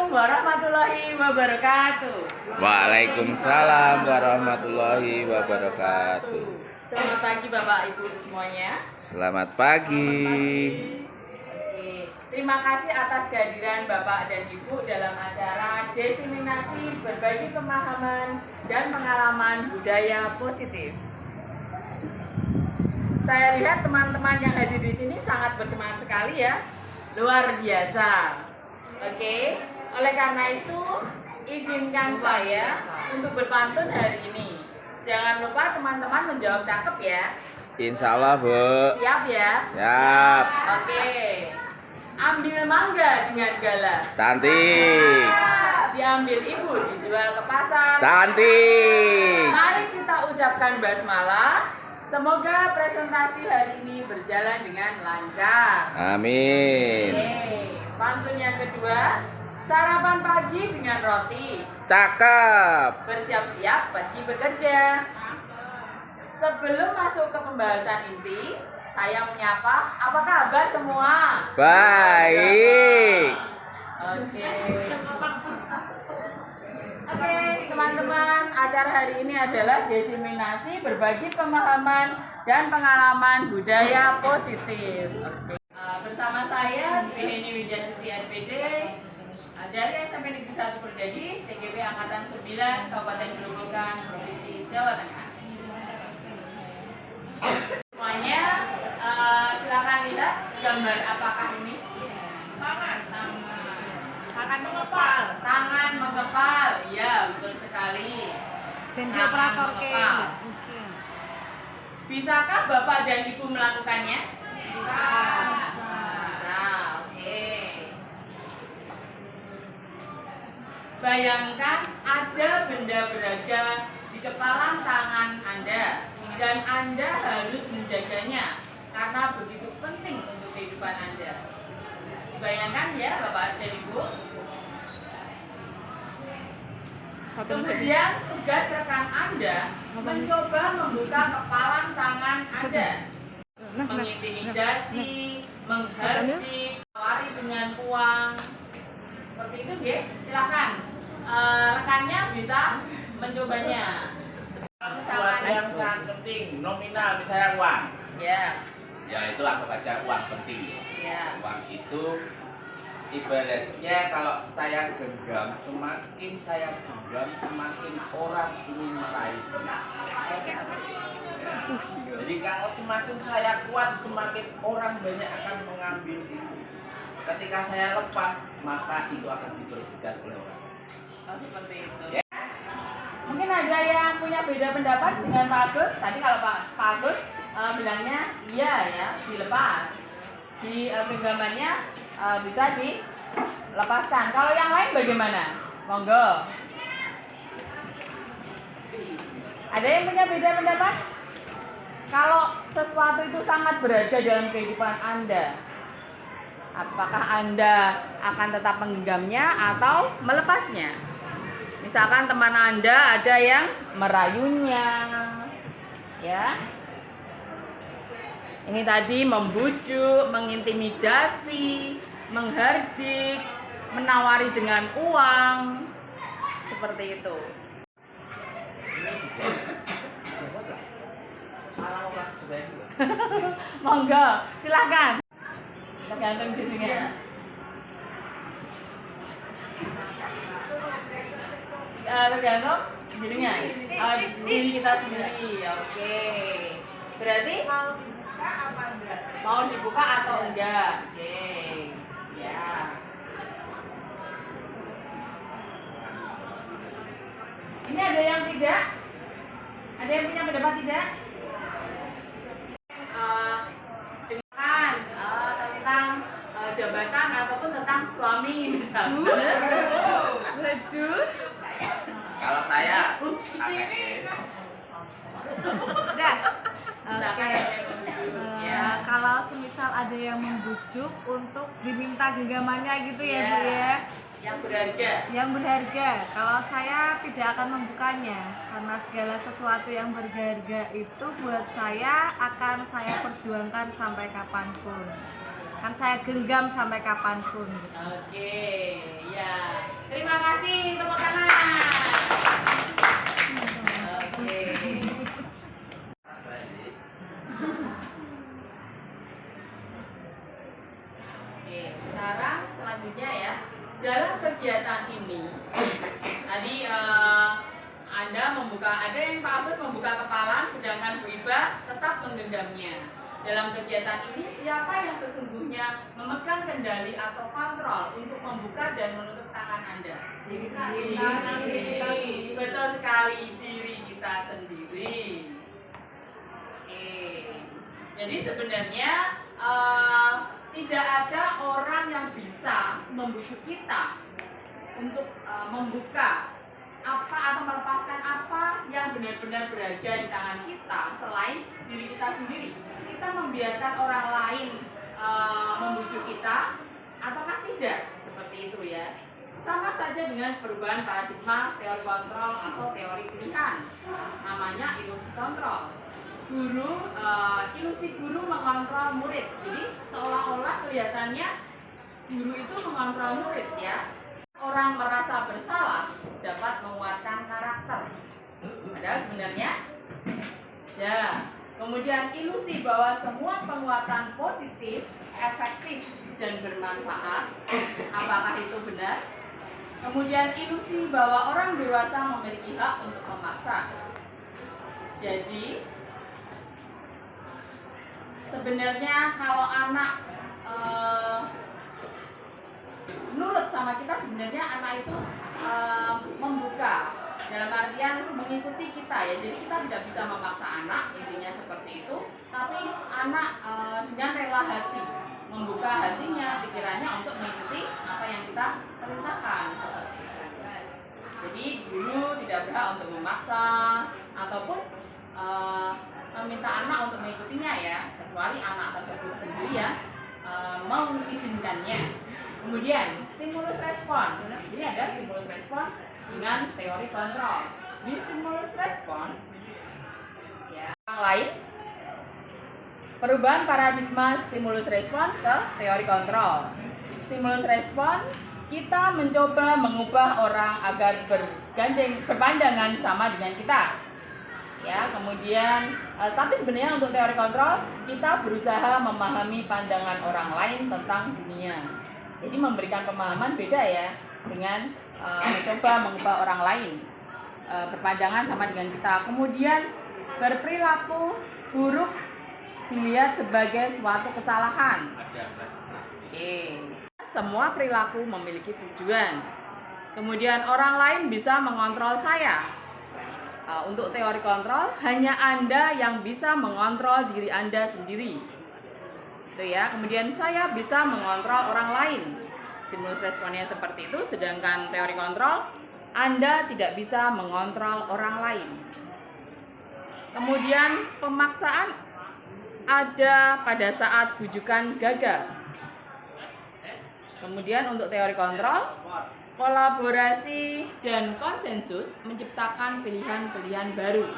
Assalamualaikum warahmatullahi wabarakatuh. Waalaikumsalam warahmatullahi wabarakatuh. Selamat pagi Bapak Ibu semuanya. Selamat pagi. Oke, terima kasih atas kehadiran Bapak dan Ibu dalam acara diseminasi berbagi pemahaman dan pengalaman budaya positif. Saya lihat teman-teman yang hadir di sini sangat bersemangat sekali ya. Luar biasa. Oke, oleh karena itu izinkan saya untuk berpantun hari ini. Jangan lupa teman-teman menjawab cakep ya. Insya Allah, Bu. Siap ya? Siap. Oke. Ambil mangga dengan gala. Cantik. Diambil ibu dijual ke pasar. Cantik. Mari kita ucapkan basmalah. Semoga presentasi hari ini berjalan dengan lancar. Amin. Oke. Pantun yang kedua, sarapan pagi dengan roti. Cakep. Bersiap-siap pergi bekerja. Sebelum masuk ke pembahasan inti, saya menyapa, apa kabar semua? Baik. Oke. Oke, teman-teman, acara hari ini adalah diseminasi berbagi pemahaman dan pengalaman budaya positif. Oke. Bersama saya Beni Widyasuti SPD dari SMP Negeri 1 Purwodadi, CGP Angkatan 9, Kabupaten Grobogan, Provinsi Jawa Tengah. Semuanya, silakan lihat gambar apakah ini? Tangan mengepal. Tangan mengepal, iya betul sekali. Tangan mengepal. Bisakah Bapak dan Ibu melakukannya? Bisa. Oke. Bayangkan ada benda berharga di kepalan tangan Anda dan Anda harus menjaganya karena begitu penting untuk kehidupan Anda. Bayangkan ya Bapak dan Ibu. Kemudian tugas rekan Anda mencoba membuka kepalan tangan Anda, mengintimidasi, menghardik, tawari dengan uang, seperti itu, ya. Silakan rekannya bisa mencobanya. Sesuatu yang sangat penting, nominal misalnya uang. Ya. Ya itu anggap aja uang penting. Ya. Uang itu ibaratnya kalau saya genggam, semakin saya genggam semakin orang ingin meraihnya. Jadi kalau semakin saya kuat, semakin orang banyak akan mengambil itu. Ketika saya lepas, maka itu akan diperebutkan oleh orang. Oh, seperti itu. Ya. Mungkin ada yang punya beda pendapat dengan Pak Agus. Tadi kalau Pak Agus bilangnya iya ya, dilepas. Di genggamannya bisa dilepaskan. Kalau yang lain bagaimana? Monggo. Ada yang punya beda pendapat? Kalau sesuatu itu sangat berharga dalam kehidupan Anda, apakah Anda akan tetap menggenggamnya atau melepasnya? Misalkan teman Anda ada yang merayunya, ya. Ini tadi membujuk, mengintimidasi, menghardik, menawari dengan uang, seperti itu. Monggo, silakan. Tergantung jadinya. Tergantung jadinya. Diri kita sendiri. Oke. Berarti mau dibuka atau enggak? Oke. Ya. Ini ada yang tidak? Ada yang punya pendapat tidak? Tentang jabatan ataupun tentang suami misalnya. Waduh. Kalau saya, Udah. Oke. Ya. Kalau semisal ada yang membujuk untuk diminta genggamannya gitu ya, Ya. Bu ya. Yang berharga. Yang berharga. Kalau saya tidak akan membukanya karena segala sesuatu yang berharga itu buat saya akan saya perjuangkan sampai kapanpun. Kan saya genggam sampai kapanpun. Oke, ya. Terima kasih, tepuk tangan. Oke. Oke, sekarang selanjutnya ya. Dalam kegiatan ini, tadi Anda ada yang Pak Agus membuka kepala, sedangkan Bu Iba tetap menggenggamnya. Dalam kegiatan ini, siapa yang sesungguhnya memegang kendali atau kontrol untuk membuka dan menutup tangan Anda? Diri sendiri. Betul sekali, diri kita sendiri. Oke. Jadi sebenarnya tidak ada orang yang bisa membujuk kita untuk membuka apa atau melepaskan apa yang benar-benar berada di tangan kita selain diri kita sendiri. Kita membiarkan orang lain membujuk kita ataukah tidak, seperti itu ya. Sama saja dengan perubahan paradigma teori kontrol atau teori pilihan, namanya ilusi kontrol. Ilusi guru mengontrol murid, jadi seolah-olah kelihatannya guru itu mengontrol murid ya. Orang merasa bersalah dapat menguatkan karakter, padahal sebenarnya ya. Kemudian ilusi bahwa semua penguatan positif, efektif, dan bermanfaat, apakah itu benar? Kemudian ilusi bahwa orang dewasa memiliki hak untuk memaksa. Jadi sebenarnya kalau anak nurut sama kita, sebenarnya anak itu membuka, dalam artian mengikuti kita ya. Jadi kita tidak bisa memaksa anak, intinya seperti itu. Tapi anak dengan rela hati membuka hatinya, pikirannya untuk mengikuti apa yang kita perintahkan, seperti itu. Jadi guru tidak berhak untuk memaksa ataupun meminta anak untuk mengikutinya ya, kecuali anak tersebut sendiri ya mengizinkannya. Kemudian stimulus respon. Di sini ada stimulus respon dengan teori kontrol. Di stimulus respon ya, yang lain perubahan paradigma stimulus respon ke teori kontrol. Stimulus respon, kita mencoba mengubah orang agar berpandangan sama dengan kita. Ya, kemudian tapi sebenarnya untuk teori kontrol kita berusaha memahami pandangan orang lain tentang dunia. Jadi memberikan pemahaman beda ya dengan mencoba mengubah orang lain berpandangan sama dengan kita. Kemudian berperilaku buruk dilihat sebagai suatu kesalahan. Oke. Semua perilaku memiliki tujuan. Kemudian orang lain bisa mengontrol saya. Untuk teori kontrol, hanya Anda yang bisa mengontrol diri Anda sendiri. Itu ya. Kemudian saya bisa mengontrol orang lain. Stimulus responnya seperti itu, sedangkan teori kontrol, Anda tidak bisa mengontrol orang lain. Kemudian pemaksaan ada pada saat bujukan gagal. Kemudian untuk teori kontrol, kolaborasi dan konsensus menciptakan pilihan-pilihan baru.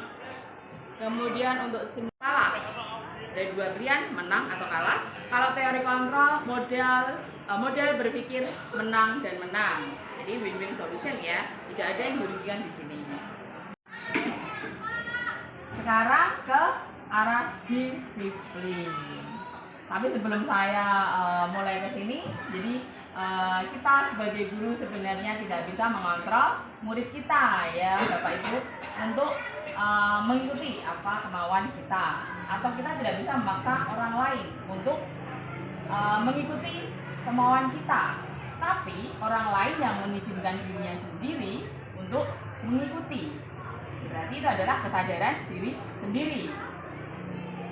Kemudian untuk kalah, ada dua pilihan, menang atau kalah. Kalau teori kontrol, model berpikir menang dan menang. Jadi win-win solution ya, tidak ada yang dirugikan di sini. Sekarang ke arah disiplin. Tapi sebelum saya mulai ke sini, jadi kita sebagai guru sebenarnya tidak bisa mengontrol murid kita ya Bapak Ibu untuk mengikuti apa kemauan kita, atau kita tidak bisa memaksa orang lain untuk mengikuti kemauan kita, tapi orang lain yang mengizinkan dirinya sendiri untuk mengikuti. Berarti itu adalah kesadaran diri sendiri.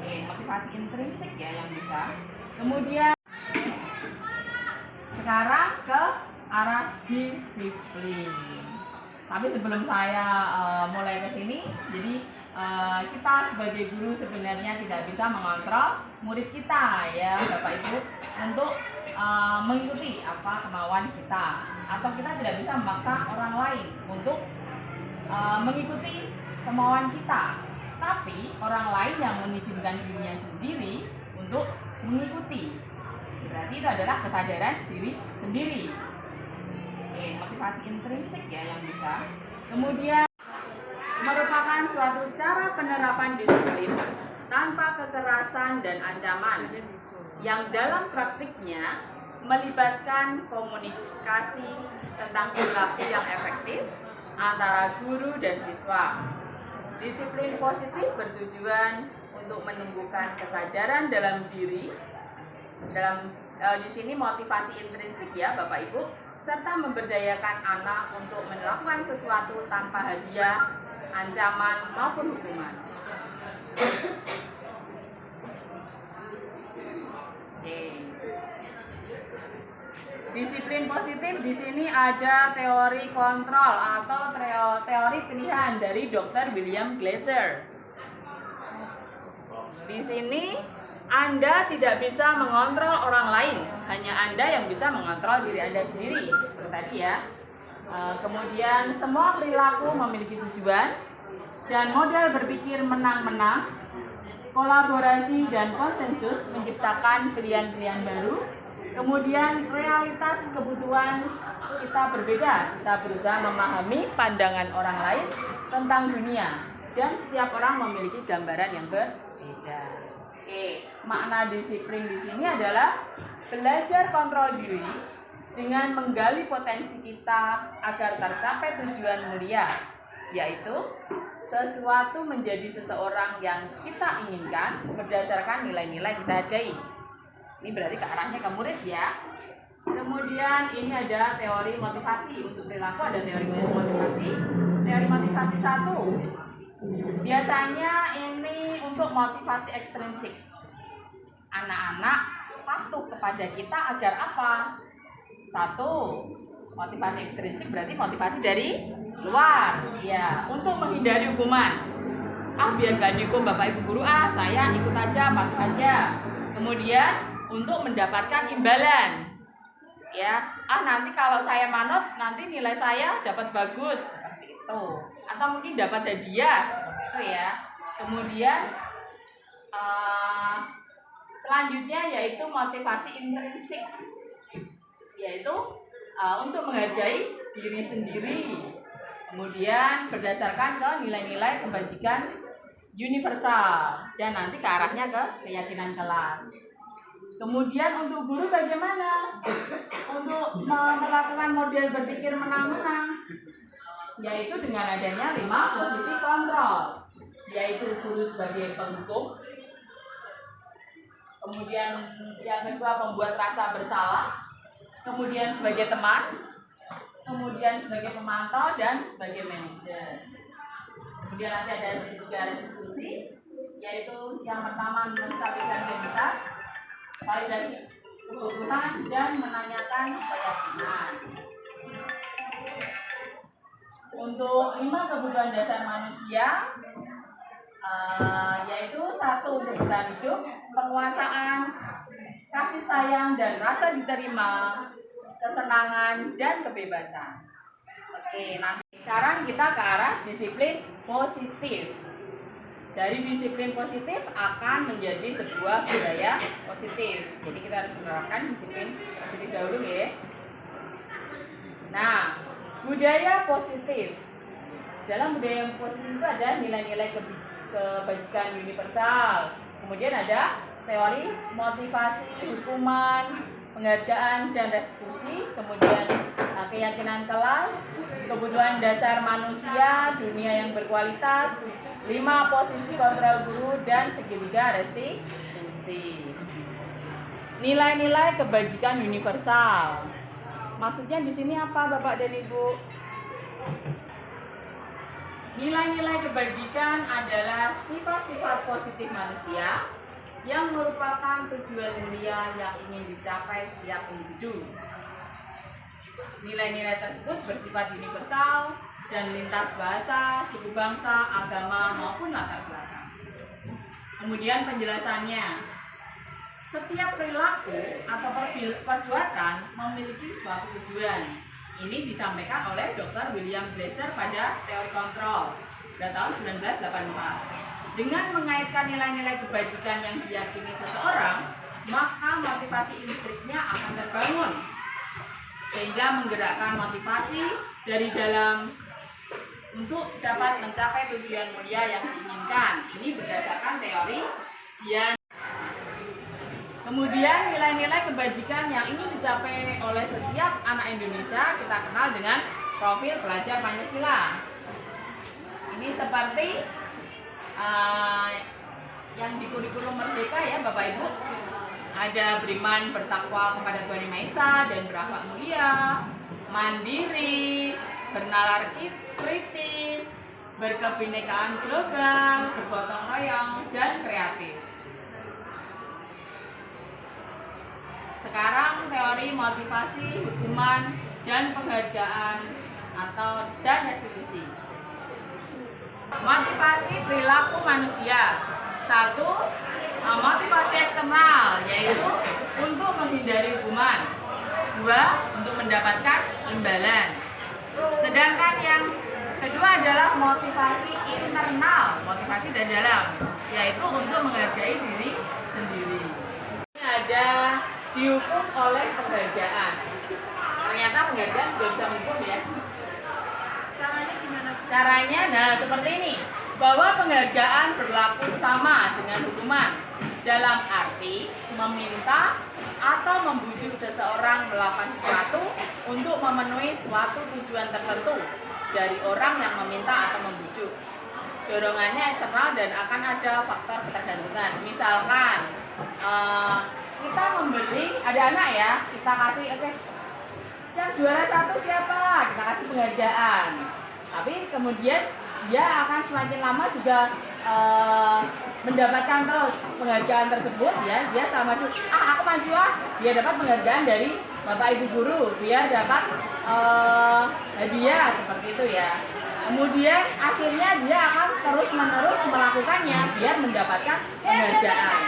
Motivasi intrinsik ya yang bisa. Kemudian sekarang ke arah disiplin. Tapi sebelum saya mulai ke sini, jadi kita sebagai guru sebenarnya tidak bisa mengontrol murid kita ya Bapak Ibu untuk mengikuti apa kemauan kita, atau kita tidak bisa memaksa orang lain untuk mengikuti kemauan kita, tapi orang lain yang mengizinkan dirinya sendiri untuk mengikuti. Berarti itu adalah kesadaran diri sendiri. Motivasi motivasi intrinsik ya yang bisa. Kemudian merupakan suatu cara penerapan disiplin tanpa kekerasan dan ancaman yang dalam praktiknya melibatkan komunikasi tentang perilaku yang efektif antara guru dan siswa. Disiplin positif bertujuan untuk menumbuhkan kesadaran dalam diri, di sini motivasi intrinsik ya Bapak Ibu, serta memberdayakan anak untuk melakukan sesuatu tanpa hadiah, ancaman maupun hukuman. Oke. Disiplin positif di sini ada teori kontrol atau teori pilihan dari Dr. William Glasser. Di sini Anda tidak bisa mengontrol orang lain, hanya Anda yang bisa mengontrol diri Anda sendiri. Seperti tadi ya. Kemudian semua perilaku memiliki tujuan dan model berpikir menang-menang, kolaborasi dan konsensus menciptakan pilihan-pilihan baru. Kemudian realitas kebutuhan kita berbeda. Kita berusaha memahami pandangan orang lain tentang dunia dan setiap orang memiliki gambaran yang berbeda. Oke, makna disiplin di sini adalah belajar kontrol diri dengan menggali potensi kita agar tercapai tujuan mulia, yaitu sesuatu menjadi seseorang yang kita inginkan berdasarkan nilai-nilai kita hargai. Ini berarti ke arahnya ke murid ya. Kemudian ini ada teori motivasi. Untuk perilaku ada teori motivasi. Teori motivasi 1. Biasanya ini untuk motivasi ekstrinsik. Anak-anak patuh kepada kita agar apa? 1. Motivasi ekstrinsik berarti motivasi dari luar. Ya, untuk menghindari hukuman. Biar gak dihukum Bapak Ibu guru, saya ikut aja, patuh aja. Kemudian untuk mendapatkan imbalan. Ya, nanti kalau saya manut, nanti nilai saya dapat bagus, seperti itu. Atau mungkin dapat hadiah, itu ya. Kemudian selanjutnya yaitu motivasi intrinsik, yaitu untuk menghargai diri sendiri. Kemudian berdasarkan ke nilai-nilai kebajikan universal dan nanti ke arahnya ke keyakinan kelas. Kemudian untuk guru bagaimana? Untuk melakukan model berpikir menang-menang, yaitu dengan adanya 5 posisi kontrol, yaitu guru sebagai penghukum, kemudian yang kedua pembuat rasa bersalah, kemudian sebagai teman, kemudian sebagai pemantau dan sebagai manajer. Kemudian nanti ada 3 restitusi, yaitu yang pertama menstabilkan identitas, validasi kebutuhan dan menanyakan keyakinan. Untuk 5 kebutuhan dasar manusia, yaitu 1 untuk bertahan hidup, penguasaan, kasih sayang dan rasa diterima, kesenangan dan kebebasan. Oke, nanti sekarang kita ke arah disiplin positif. Dari disiplin positif akan menjadi sebuah budaya positif. Jadi kita harus menerapkan disiplin positif dahulu ya. Nah, budaya positif. Dalam budaya positif itu ada nilai-nilai kebajikan universal. Kemudian ada teori motivasi, hukuman, penghargaan dan restitusi. Kemudian keyakinan kelas, kebutuhan dasar manusia, dunia yang berkualitas, 5 posisi kontrol guru dan segitiga restitusi. Nilai-nilai kebajikan universal. Maksudnya di sini apa Bapak dan Ibu? Nilai-nilai kebajikan adalah sifat-sifat positif manusia yang merupakan tujuan mulia yang ingin dicapai setiap individu. Nilai-nilai tersebut bersifat universal dan lintas bahasa, suku bangsa, agama, maupun latar belakang. Kemudian penjelasannya, setiap perilaku atau perbuatan memiliki suatu tujuan. Ini disampaikan oleh Dr. William Glasser pada teori kontrol pada tahun 1984. Dengan mengaitkan nilai-nilai kebajikan yang diyakini seseorang, maka motivasi intrinsiknya akan terbangun. sehingga menggerakkan motivasi dari dalam untuk dapat mencapai tujuan mulia yang diinginkan. Ini berdasarkan teori Dian. Kemudian nilai-nilai kebajikan yang ingin dicapai oleh setiap anak Indonesia kita kenal dengan profil pelajar Pancasila. Ini seperti yang di kurikulum Merdeka ya Bapak Ibu. Ada beriman bertakwa kepada Tuhan Yang Maha Esa dan berakhlak mulia, mandiri, bernalar kritis, berkebinekaan global, bergotong royong, dan kreatif. Sekarang teori motivasi, hukuman, dan penghargaan dan restitusi. Motivasi perilaku manusia. 1. Motivasi eksternal, yaitu untuk menghindari hukuman. 2. Untuk mendapatkan imbalan. Sedangkan yang kedua adalah motivasi internal, motivasi dari dalam, yaitu untuk menghargai diri sendiri. Ini ada dihukum oleh penghargaan. Ternyata penghargaan juga bisa menghukum ya. Caranya gimana? Caranya, nah seperti ini, bahwa penghargaan berlaku sama dengan hukuman dalam arti meminta atau membujuk seseorang melakukan sesuatu untuk memenuhi suatu tujuan tertentu dari orang yang meminta atau membujuk. Dorongannya eksternal dan akan ada faktor ketergantungan. Misalkan kita memberi, ada anak ya, kita kasih, oke, yang juara 1 siapa? Kita kasih penghargaan. Tapi kemudian dia akan semakin lama juga mendapatkan terus penghargaan tersebut ya. Dia sama maju, aku maju dia dapat penghargaan dari Bapak Ibu guru biar dapat hadiah seperti itu ya. Kemudian akhirnya dia akan terus-menerus melakukannya biar mendapatkan penghargaan.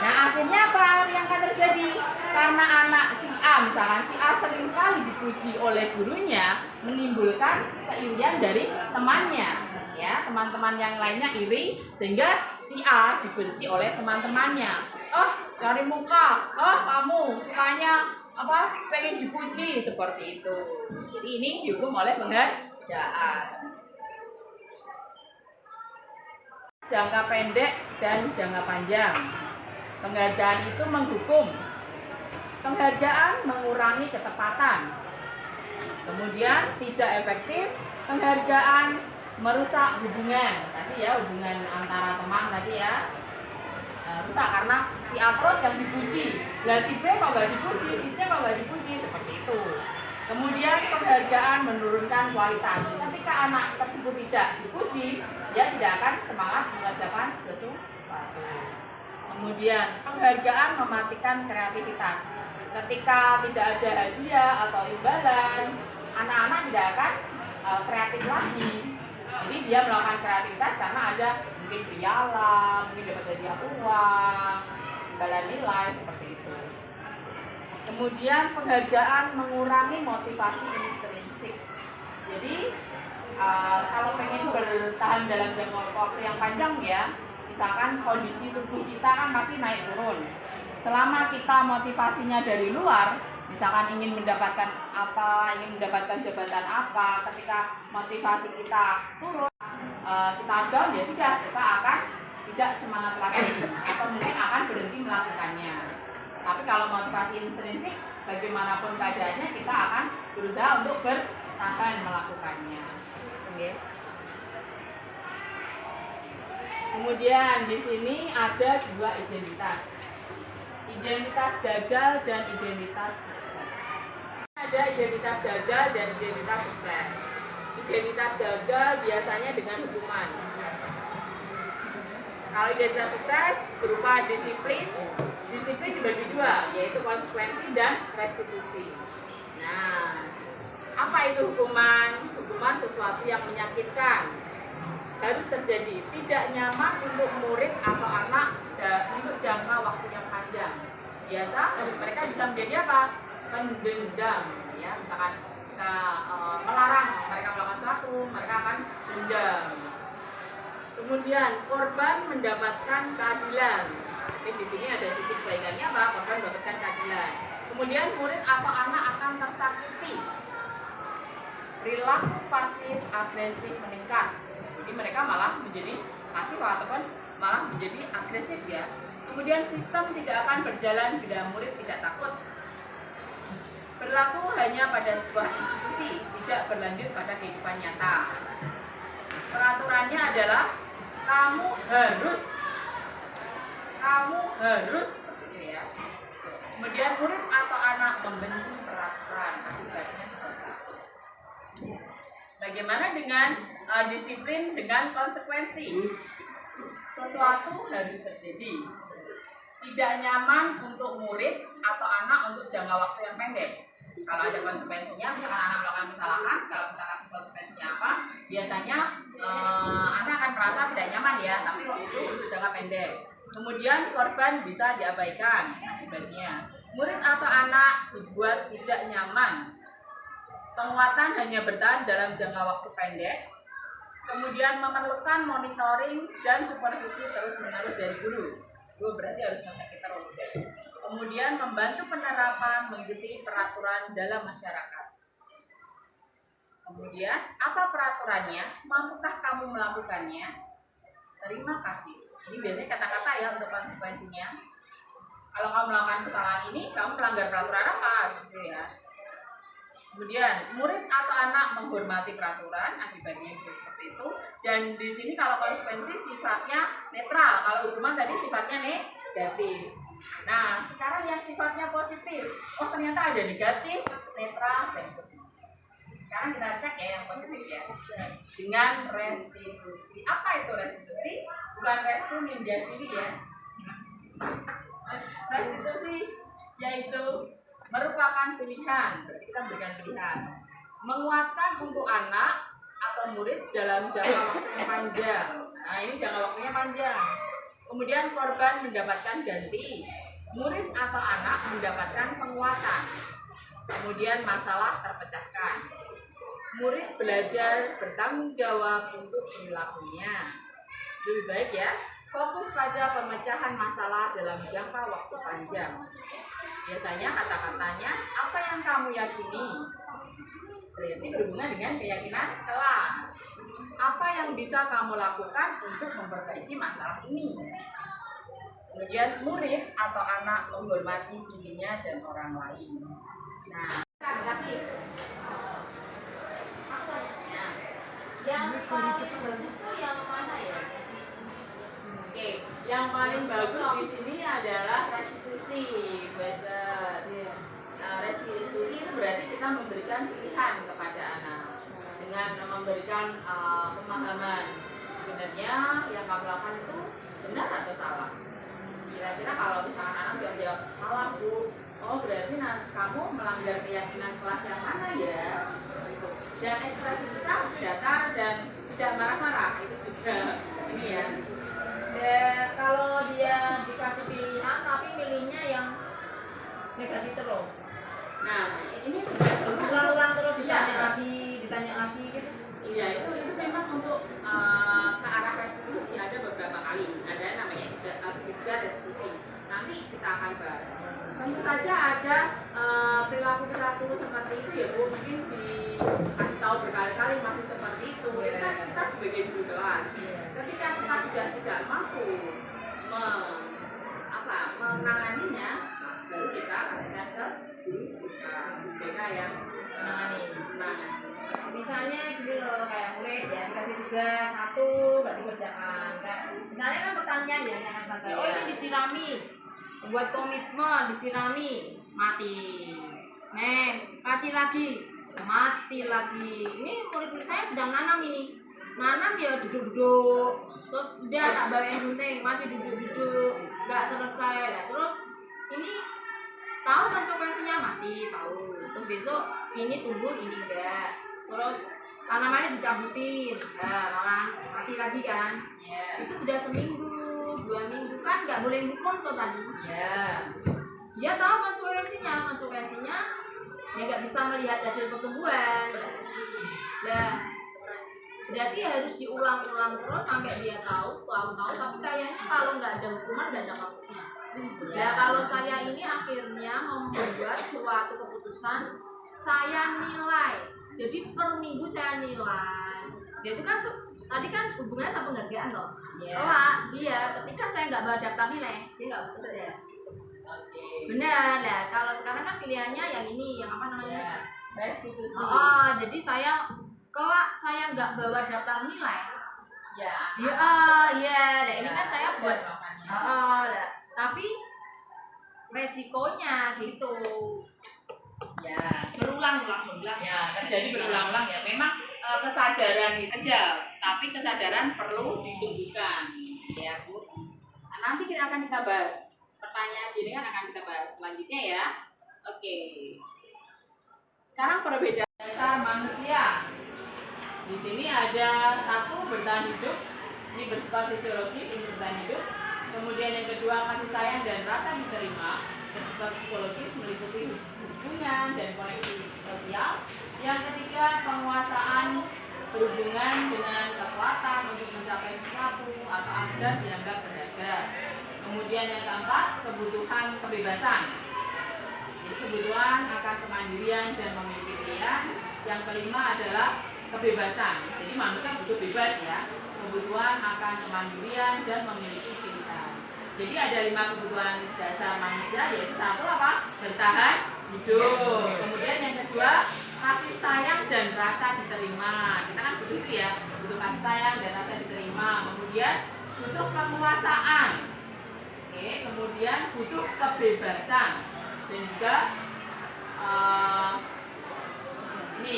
Nah akhirnya apa yang akan terjadi? Karena anak si A, misalkan si A seringkali dipuji oleh gurunya, menimbulkan keirian dari temannya. Ya, teman-teman yang lainnya iri sehingga si A dibenci oleh teman-temannya. Oh, cari muka. Oh, kamu sukanya apa? Pengen dipuji seperti itu. Jadi ini dihukum oleh penghargaan. Jangka pendek dan jangka panjang. Penghargaan itu menghukum. Penghargaan mengurangi ketepatan. Kemudian tidak efektif. Penghargaan merusak hubungan. Tadi ya, hubungan antara teman tadi ya. Rusak karena si A terus yang dipuji. Lah si B kok nggak dipuji, si C kok nggak dipuji, seperti itu. Kemudian penghargaan menurunkan kualitas. Ketika anak tersebut tidak dipuji, dia tidak akan semangat mengerjakan sesuatu. Kemudian penghargaan mematikan kreativitas. Ketika tidak ada hadiah atau imbalan, anak-anak tidak akan kreatif lagi. Jadi dia melakukan kreativitas karena ada mungkin piala, mungkin dapat hadiah uang, imbalan nilai seperti itu. Kemudian penghargaan mengurangi motivasi intrinsik. Jadi kalau pengen bertahan dalam jangka waktu yang panjang ya, misalkan kondisi tubuh kita kan pasti naik turun. Selama kita motivasinya dari luar, misalkan ingin mendapatkan apa, ingin mendapatkan jabatan apa, ketika motivasi kita turun, kita down ya sudah, kita akan tidak semangat lagi atau mungkin akan berhenti melakukannya. Tapi kalau motivasi intrinsik, bagaimanapun keadaannya kita akan berusaha untuk bertahan melakukannya. Okay. Kemudian di sini ada 2 identitas. Identitas gagal dan identitas sukses. Ada identitas gagal dan identitas sukses. Identitas gagal biasanya dengan hukuman. Kalau identitas sukses berupa disiplin. Disiplin dibagi 2, yaitu konsekuensi dan restitusi. Nah, apa itu hukuman? Hukuman sesuatu yang menyakitkan. Harus terjadi, tidak nyaman untuk murid atau anak untuk jangka waktu yang panjang. Biasa mereka bisa menjadi apa? Pendendam, ya. Misalkan kita melarang mereka melakukan sesuatu, mereka akan dendam. Kemudian korban mendapatkan keadilan. Tapi di sini ada sisi kebaikannya apa? Korban mendapatkan keadilan. Kemudian murid atau anak akan tersakiti. Perilaku pasif agresif meningkat. Jadi mereka malah menjadi pasif ataupun malah menjadi agresif ya. Kemudian sistem tidak akan berjalan bila murid tidak takut. Berlaku hanya pada sebuah institusi, tidak berlanjut pada kehidupan nyata. Peraturannya adalah kamu harus seperti itu ya. Kemudian murid atau anak membenci peraturan, akibatnya seperti itu. Bagaimana dengan disiplin dengan konsekuensi? Sesuatu harus terjadi. Tidak nyaman untuk murid atau anak untuk jangka waktu yang pendek. Kalau ada konsekuensinya, misalkan anak melakukan kesalahan, kalau kita kasih konsekuensinya apa, biasanya anak akan merasa tidak nyaman ya, tapi waktu itu untuk jangka pendek. Kemudian korban bisa diabaikan akibatnya. Murid atau anak dibuat tidak nyaman. Penguatan hanya bertahan dalam jangka waktu pendek. Kemudian memerlukan monitoring dan supervisi terus-menerus dari guru. Guru berarti harus ngecek terus. Kemudian membantu penerapan mengikuti peraturan dalam masyarakat. Kemudian apa peraturannya? Mampukah kamu melakukannya? Terima kasih. Ini biasanya kata-kata ya untuk konsekuensinya. Kalau kamu melakukan kesalahan ini, kamu melanggar peraturan apa? Gitu ya. Kemudian murid atau anak menghormati peraturan, akibatnya bisa seperti itu. Dan di sini kalau konsekuensi sifatnya netral, kalau hukuman tadi sifatnya negatif. Nah, sekarang yang sifatnya positif. Oh, ternyata ada negatif, netral, dan positif. Sekarang kita cek ya yang positif ya. Dengan restitusi. Apa itu restitusi? Bukan restu ninja sini ya. Restitusi yaitu merupakan pilihan. Berarti kita berikan pilihan. Menguatkan untuk anak atau murid dalam jangka waktu yang panjang. Nah, ini jangka waktunya panjang. Kemudian korban mendapatkan ganti, murid atau anak mendapatkan penguatan. Kemudian masalah terpecahkan. Murid belajar bertanggung jawab untuk perilakunya. Lebih baik ya, fokus pada pemecahan masalah dalam jangka waktu panjang. Biasanya kata-katanya, apa yang kamu yakini? Berarti berhubungan dengan keyakinan kelas. Apa yang bisa kamu lakukan untuk memperbaiki masalah ini? Kemudian murid atau anak menghormati dirinya dan orang lain. Nah, lagi. Ya. Yang paling bagus tuh yang mana ya? Oke, yang paling bagus di sini adalah restitusi, Buzzer. Restitusi itu berarti kita memberikan pilihan kepada anak dengan memberikan pemahaman sebenarnya yang kamu lakukan itu benar atau salah. Kira-kira kalau misalkan anak sudah jawab salah bu, oh berarti kamu melanggar keyakinan kelas yang mana ya? Gitu. Dan ekspresi kita data dan tidak marah-marah itu juga ini ya. Kalau dia dikasih pilihan tapi milihnya yang negatif terus. Nah, ini Ulang-ulang terus ditanya iya. lagi gitu. Iya, itu memang untuk ke arah restitusi ada beberapa kali. Ada namanya segitiga restitusi. Nanti kita akan bahas. Tentu saja ada perilaku-perilaku seperti itu ya Bu, mungkin dikasih tahu berkali-kali masih seperti itu. Itu kan kita sebagai guru kelas. Ketika kita sudah tidak mampu menanganinya, baru kita kasihkan ke guru BK yang menangani. Misalnya gini loh, kayak murid ya dikasih tugas satu nggak dikerjakan. Kayak, misalnya kan pertanyaan ya yang akan saya, oh ini disirami, buat komitmen disirami, mati. Kasih lagi, mati lagi. Ini murid-murid saya sedang nanam ini. Nanam ya duduk-duduk, terus udah tak bawain gunting, masih duduk-duduk, nggak selesai. Nah, terus ini tahu konsekuensinya mati, tahu. Terus besok ini tumbuh, ini enggak. Terus tanamannya dicabutin, malah mati lagi kan. Itu sudah seminggu, 2 minggu kan nggak boleh hukum tuh tadi. Dia tahu konsekuensinya ya nggak bisa melihat hasil pertumbuhan. Nah, Berarti harus diulang-ulang terus sampai dia tahu, tapi kayaknya kalau nggak ada hukuman nggak ada waktunya. Ya kalau saya ini akhirnya membuat suatu keputusan, saya nilai. Jadi per minggu saya nilai. Dia itu kan tadi kan hubungannya sama penghargaan toh. Kelak dia ketika saya nggak bawa daftar nilai, dia nggak bekerja. Benar, nah kalau sekarang kan pilihannya yang ini, yang apa namanya? Restitusi. Oh, jadi saya kelak saya nggak bawa daftar nilai. Ya. Nah ini kan saya buat. Tapi resikonya gitu. Ya. Berulang-ulang. Ya, terjadi berulang-ulang ya. Memang kesadaran itu aja, tapi kesadaran perlu ditumbuhkan, ya Bu. Nah, nanti kita akan bahas pertanyaan gini kan akan kita bahas selanjutnya ya. Oke. Sekarang perbedaan dasar manusia. Di sini ada satu bertahan hidup, ini bersifat fisiologis untuk bertahan hidup. Kemudian yang kedua kasih sayang dan rasa diterima, bersifat psikologis meliputi hubungan dan koneksi sosial. Yang ketiga penguasaan berhubungan dengan kekuatan untuk mencapai sesuatu atau agar dianggap berharga. Kemudian yang keempat kebutuhan kebebasan. Jadi kebutuhan akan kemandirian dan memiliki pilihan. Yang kelima adalah kebebasan. Jadi manusia butuh bebas ya. Kebutuhan akan kemandirian dan memiliki pilihan. Jadi ada 5 kebutuhan dasar manusia, yaitu satu apa? Bertahan hidup. Kemudian yang kedua kasih sayang dan rasa diterima. Kita kan butuh itu ya, butuh kasih sayang dan rasa diterima. Kemudian butuh penguasaan. Oke, kemudian butuh kebebasan dan juga ini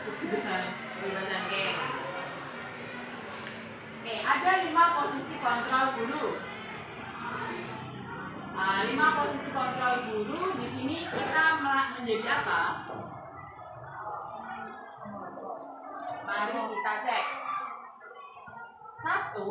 kebebasan Oke, ada 5 posisi kontrol guru. 5 posisi kontrol guru di sini kita menjadi apa? Mari kita cek. 1,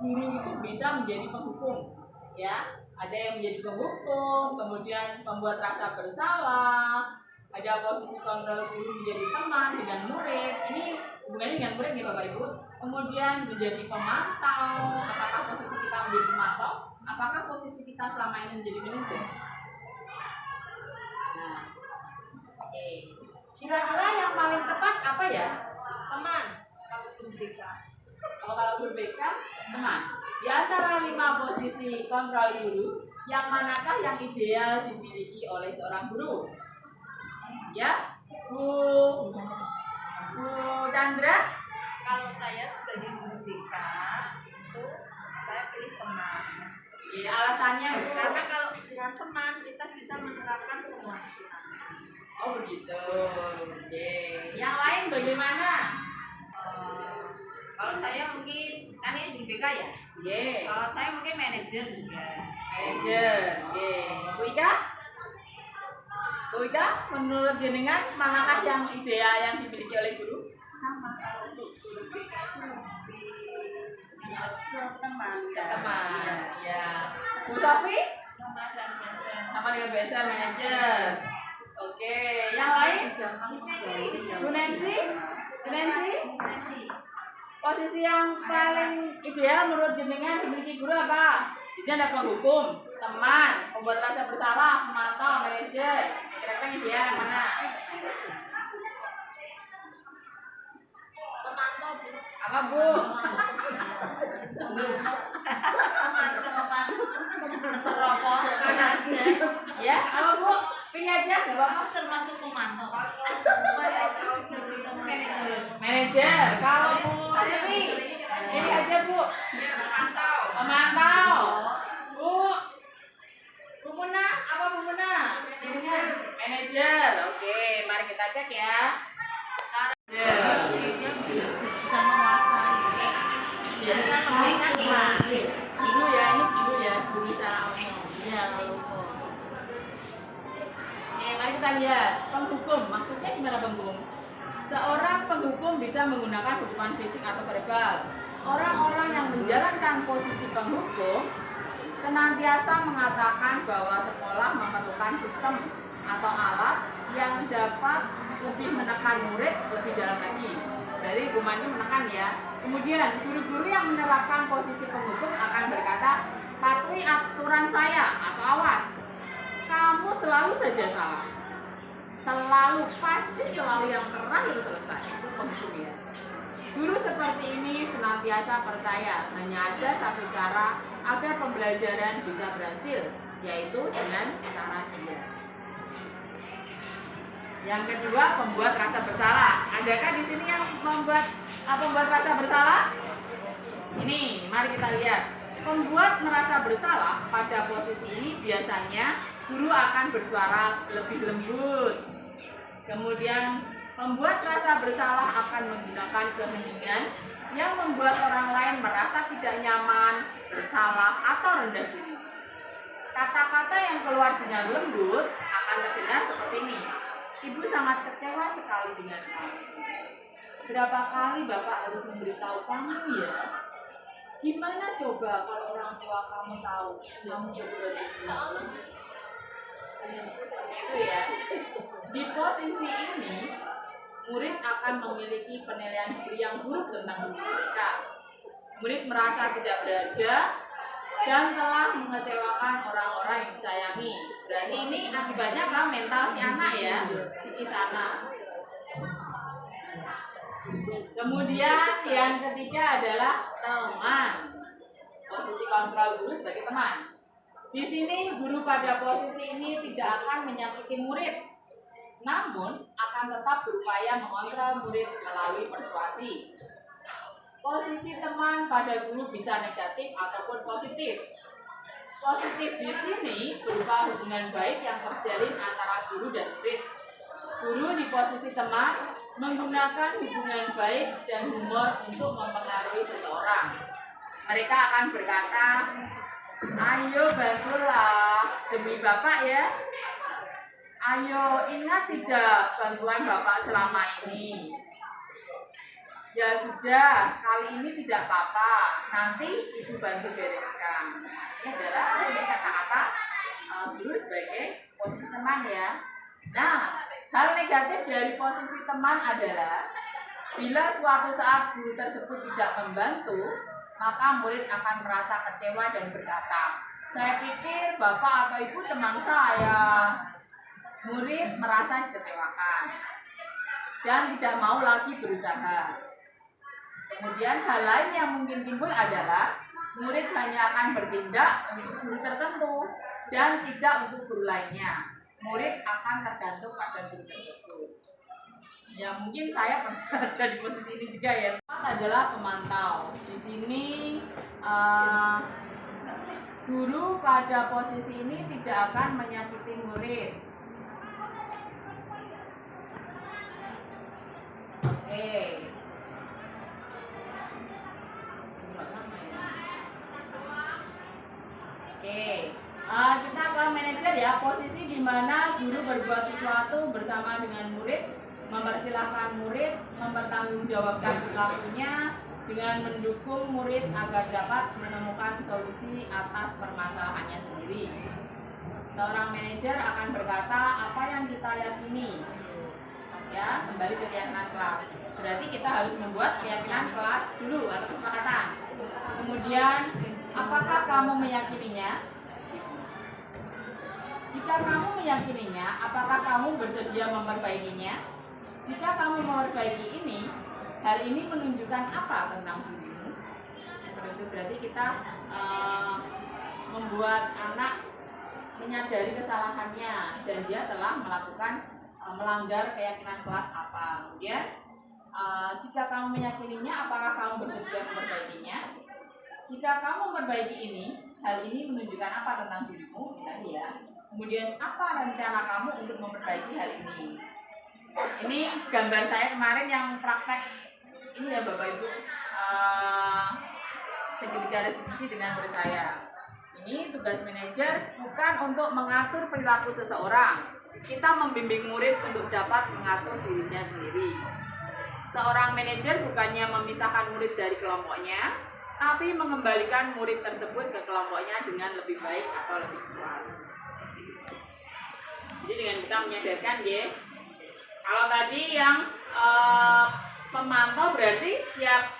guru itu bisa menjadi penghukum, ya. Ada yang menjadi penghukum, kemudian membuat rasa bersalah. Ada posisi kontrol guru menjadi teman dengan murid. Ini hubungannya dengan murid ya Bapak Ibu. Kemudian menjadi pemantau. Apakah posisi kita menjadi pemantau? Apakah posisi kita selama ini menjadi manajer? Nah, oke. Kira-kira yang paling tepat apa ya? Teman. Kalau guru BK, teman. Di antara 5 posisi kontrol guru, yang manakah yang ideal dimiliki oleh seorang guru? Ya, Bu Chandra. Kalau saya sebagai guru BK itu saya pilih teman. Ya, alasannya Bu. Karena kalau dengan teman kita bisa menerapkan semua itu. Oh begitu. Oke. Yang lain bagaimana? Kalau saya mungkin kan ini guru BK ya. Kalau saya mungkin manajer juga. Manajer. Oke. Bu Ika? Bu Ika, menurut jenengan manakah yang ideal yang dimiliki oleh guru? Sama kalau untuk guru BK itu lebih ke teman. Teman. Ya. Bu Sofi? Sama dan master. Sama dengan biasa manajer. Oke. Yang lain? Bu Nancy? Bu Nancy? Posisi yang paling ideal menurut jenengan dimiliki guru apa? Di sini ada penghukum, teman, pembuat rasa bersalah, pemantau, manajer. Kira-kira ideal yang mana? Pemantau Bu. Apa Bu? Merokok Ya, apa Bu? Pilih aja, nggak apa-apa. termasuk pemantau. Manajer. Kalau Bu Sri, ini aja Bu. Pemantau. Bu Muna, apa Bu Muna? Manajer. Oke, mari kita cek ya. Guru ya, ini guru ya, guru secara umum. Ya, kalau Oke, mari kita lihat penghukum. Maksudnya gimana penghukum? Seorang penghukum bisa menggunakan hukuman fisik atau verbal. Orang-orang yang menjalankan posisi penghukum senantiasa mengatakan bahwa sekolah memerlukan sistem atau alat yang dapat lebih menekan murid lebih dalam lagi. Dari hukumannya menekan ya. Kemudian guru-guru yang menerapkan posisi penghukum akan berkata, patuhi aturan saya atau awas. Kamu selalu saja salah. Selalu, pasti selalu yang terakhir selesai. Itu penghukum ya. Guru seperti ini senantiasa percaya hanya ada satu cara agar pembelajaran bisa berhasil, yaitu dengan cara dia. Yang kedua, pembuat rasa bersalah. Adakah di sini yang membuat rasa bersalah? Ini, mari kita lihat. Pembuat merasa bersalah pada posisi ini biasanya guru akan bersuara lebih lembut. Kemudian pembuat rasa bersalah akan menggunakan keheningan yang membuat orang lain merasa tidak nyaman, bersalah, atau rendah diri. Kata-kata yang keluar dengan lembut akan terdengar seperti ini. Ibu sangat kecewa sekali dengan kamu. Berapa kali Bapak harus memberitahu kamu ya? Gimana coba kalau orang tua kamu tahu kamu berbuat begitu? Itu ya. Di posisi ini, murid akan memiliki penilaian yang buruk tentang guru mereka. Murid merasa tidak berharga dan telah mengecewakan orang-orang yang disayangi. Berarti ini akibatnya ke mental si anak ya, psikis anak. Kemudian yang ketiga adalah teman. Posisi kontrol guru sebagai teman. Di sini guru pada posisi ini tidak akan menyakiti murid, namun akan tetap berupaya mengontrol murid melalui persuasi. Posisi teman pada guru bisa negatif ataupun positif. Positif di sini berupa hubungan baik yang terjalin antara guru dan murid. Guru di posisi teman menggunakan hubungan baik dan humor untuk mempengaruhi seseorang. Mereka akan berkata, ayo bantulah demi Bapak ya. Ayo ingat tidak bantuan Bapak selama ini. Ya sudah, kali ini tidak apa-apa. Nanti Ibu bantu bereskan. Ini adalah kata-kata guru sebagai posisi teman ya. Nah, hal negatif dari posisi teman adalah bila suatu saat guru tersebut tidak membantu, maka murid akan merasa kecewa dan berkata, saya pikir Bapak atau Ibu teman saya. Murid merasa dikecewakan dan tidak mau lagi berusaha. Kemudian hal lain yang mungkin timbul adalah murid hanya akan bertindak untuk guru tertentu dan tidak untuk guru lainnya. Murid akan tergantung pada guru tersebut. Ya mungkin saya pernah ada di posisi ini juga ya. Adalah pemantau. Di sini guru pada posisi ini tidak akan menyakiti murid. Oke. Kita ke manajer ya, posisi di mana guru berbuat sesuatu bersama dengan murid, mempersilahkan murid mempertanggungjawabkan perilakunya dengan mendukung murid agar dapat menemukan solusi atas permasalahannya sendiri. Seorang manajer akan berkata, apa yang kita yakini? Ya, kembali ke keyakinan kelas. Berarti kita harus membuat keyakinan kelas dulu atau kesepakatan. Kemudian, apakah kamu meyakininya? Jika kamu meyakininya, apakah kamu bersedia memperbaikinya? Jika kamu memperbaiki ini, hal ini menunjukkan apa tentang dirimu? Itu berarti kita membuat anak menyadari kesalahannya dan dia telah melakukan melanggar keyakinan kelas apa. Kemudian, jika kamu meyakininya, apakah kamu bersedia memperbaikinya? Jika kamu memperbaiki ini, hal ini menunjukkan apa tentang dirimu? Ini tadi ya. Kemudian apa rencana kamu untuk memperbaiki hal ini? Ini gambar saya kemarin yang praktek ini ya Bapak Ibu, segitiga restitusi dengan percaya. Ini tugas manajer bukan untuk mengatur perilaku seseorang. Kita membimbing murid untuk dapat mengatur dirinya sendiri. Seorang manajer bukannya memisahkan murid dari kelompoknya, tapi mengembalikan murid tersebut ke kelompoknya dengan lebih baik atau lebih kuat. Jadi dengan kita menyadarkan ya, kalau tadi yang pemantau berarti setiap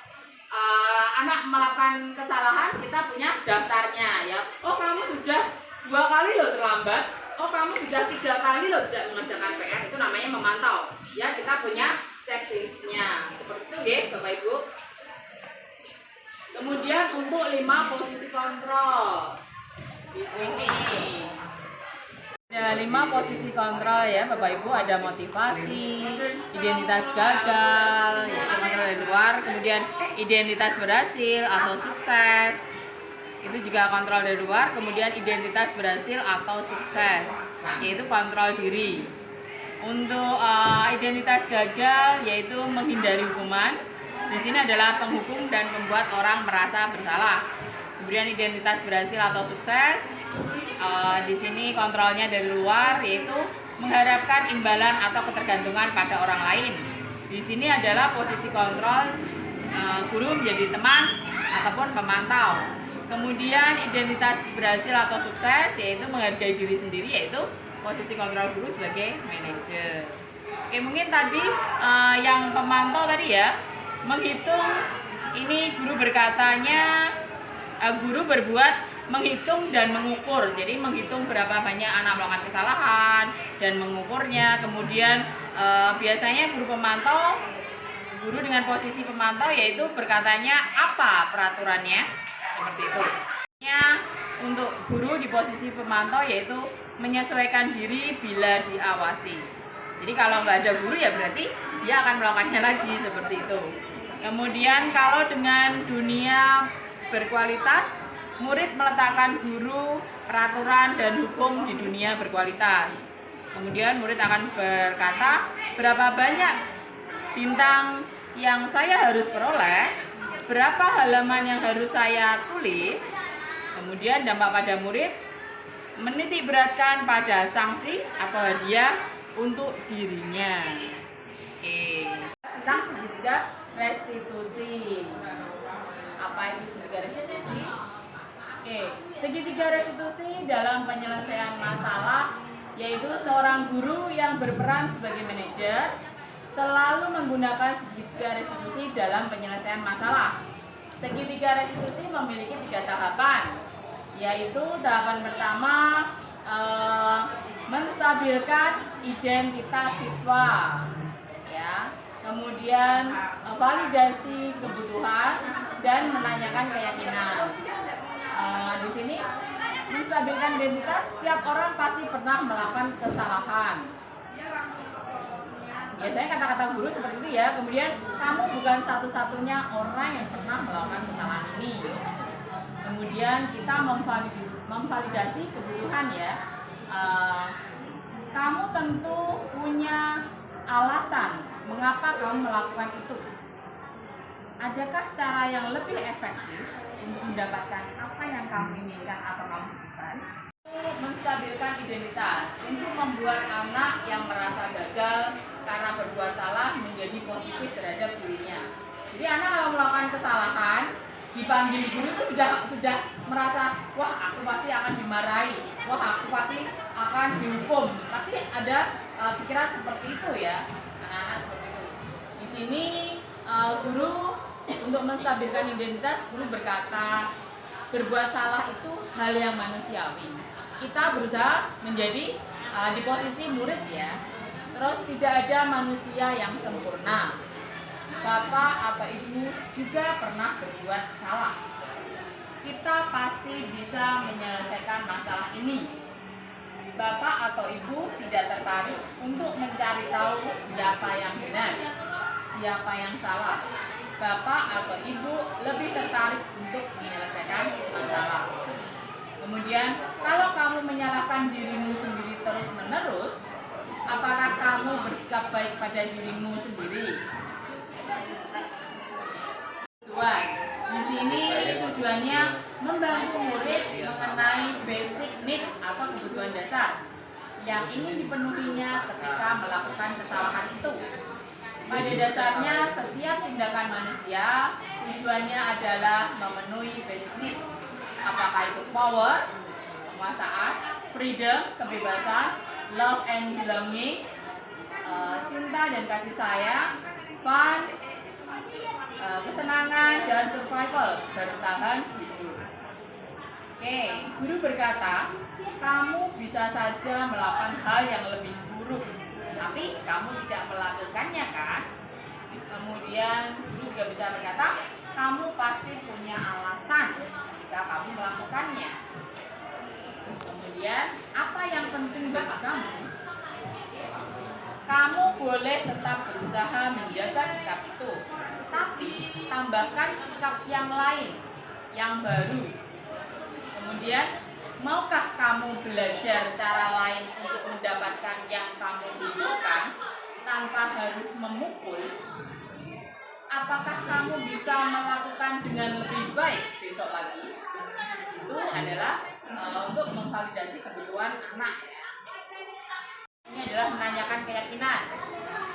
anak melakukan kesalahan, kita punya daftarnya ya. Oh, kamu sudah 2 kali loh terlambat. Oh, kamu sudah 3 kali loh tidak mengerjakan PR. Itu namanya memantau. Ya, kita punya checklistnya. Seperti itu ya, Bapak Ibu. Kemudian untuk 5 posisi kontrol. Di sini ada 5 posisi kontrol ya Bapak Ibu. Ada motivasi, identitas gagal, yaitu kontrol dari luar, kemudian identitas berhasil atau sukses, itu juga kontrol dari luar, kemudian identitas berhasil atau sukses, yaitu kontrol diri. Untuk identitas gagal yaitu menghindari hukuman. Di sini adalah penghukum dan membuat orang merasa bersalah. Kemudian identitas berhasil atau sukses, di sini kontrolnya dari luar, yaitu mengharapkan imbalan atau ketergantungan pada orang lain. Di sini adalah posisi kontrol, guru menjadi teman ataupun pemantau. Kemudian identitas berhasil atau sukses, yaitu menghargai diri sendiri, yaitu posisi kontrol guru sebagai manajer. Oke, mungkin tadi yang pemantau tadi ya, menghitung, ini guru berkatanya, guru berbuat menghitung dan mengukur. Jadi menghitung berapa banyak anak melakukan kesalahan dan mengukurnya. Kemudian biasanya guru dengan posisi pemantau yaitu berkatanya apa peraturannya, seperti itu. Untuk guru di posisi pemantau yaitu menyesuaikan diri bila diawasi. Jadi kalau nggak ada guru ya berarti dia akan melakukannya lagi, seperti itu. Kemudian kalau dengan dunia berkualitas, murid meletakkan guru, peraturan, dan hukum di dunia berkualitas. Kemudian murid akan berkata, berapa banyak bintang yang saya harus peroleh, berapa halaman yang harus saya tulis. Kemudian dampak pada murid, menitik beratkan pada sanksi atau hadiah untuk dirinya. Oke. Tentang segitiga restitusi. Apa itu segitiga restitusi? Oke, segitiga restitusi dalam penyelesaian masalah yaitu seorang guru yang berperan sebagai manajer selalu menggunakan segitiga restitusi dalam penyelesaian masalah. Segitiga restitusi memiliki 3 tahapan, yaitu tahapan pertama menstabilkan identitas siswa, ya. Kemudian validasi kebutuhan dan menanyakan keyakinan. Di sini menstabilkan identitas, setiap orang pasti pernah melakukan kesalahan. Biasanya kata-kata guru seperti itu ya. Kemudian kamu bukan satu-satunya orang yang pernah melakukan kesalahan ini. Kemudian kita memvalidasi kebutuhan ya. Kamu tentu punya alasan mengapa kamu melakukan itu. Adakah cara yang lebih efektif untuk mendapatkan apa yang kamu inginkan atau kamu butuhkan? Menstabilkan identitas untuk membuat anak yang merasa gagal karena berbuat salah menjadi positif terhadap dirinya. Jadi anak kalau melakukan kesalahan, dipanggil guru itu sudah merasa, wah aku pasti akan dimarahi, wah aku pasti akan dihukum. Pasti ada pikiran seperti itu ya, anak-anak seperti itu. Di sini guru untuk menstabilkan identitas, guru berkata berbuat salah itu hal yang manusiawi. Kita berusaha menjadi di posisi murid ya. Terus tidak ada manusia yang sempurna. Bapak atau ibu juga pernah berbuat salah. Kita pasti bisa menyelesaikan masalah ini. Bapak atau ibu tidak tertarik untuk mencari tahu siapa yang benar, siapa yang salah. Bapak atau ibu lebih tertarik untuk menyelesaikan masalah. Kemudian, kalau kamu menyalahkan dirimu sendiri terus-menerus, apakah kamu bersikap baik pada dirimu sendiri? Tujuan. Di sini tujuannya membantu murid mengenai basic need atau kebutuhan dasar yang ingin dipenuhinya ketika melakukan kesalahan itu. Pada dasarnya, setiap tindakan manusia tujuannya adalah memenuhi basic needs. Apakah itu power, penguasaan, freedom, kebebasan, love and belonging, cinta dan kasih sayang, fun, kesenangan, dan adalah survival, bertahan hidup. Oke, guru berkata, kamu bisa saja melakukan hal yang lebih buruk, tapi kamu tidak melakukannya kan? Kemudian guru juga bisa berkata, kamu pasti punya alasan jika kamu melakukannya. Kemudian, apa yang penting bagi kamu? Kamu boleh tetap berusaha menjaga sikap itu, tapi tambahkan sikap yang lain, yang baru. Kemudian, maukah kamu belajar cara lain untuk mendapatkan yang kamu butuhkan tanpa harus memukul? Apakah kamu bisa melakukan dengan lebih baik besok lagi? Itu adalah untuk memvalidasi kebutuhan anak. Ini adalah menanyakan keyakinan.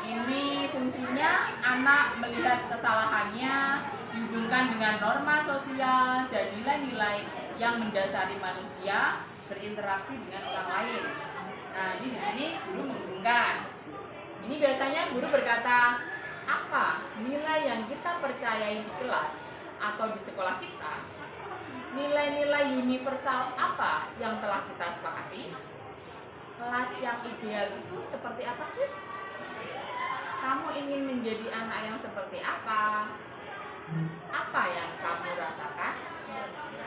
Ini fungsinya anak melihat kesalahannya dihubungkan dengan norma sosial dan nilai-nilai yang mendasari manusia berinteraksi dengan orang lain. Nah, ini di sini guru menghubungkan. Ini biasanya guru berkata, apa nilai yang kita percayai di kelas atau di sekolah kita? Nilai-nilai universal apa yang telah kita sepakati? Kelas yang ideal itu seperti apa sih? Kamu ingin menjadi anak yang seperti apa? Apa yang kamu rasakan?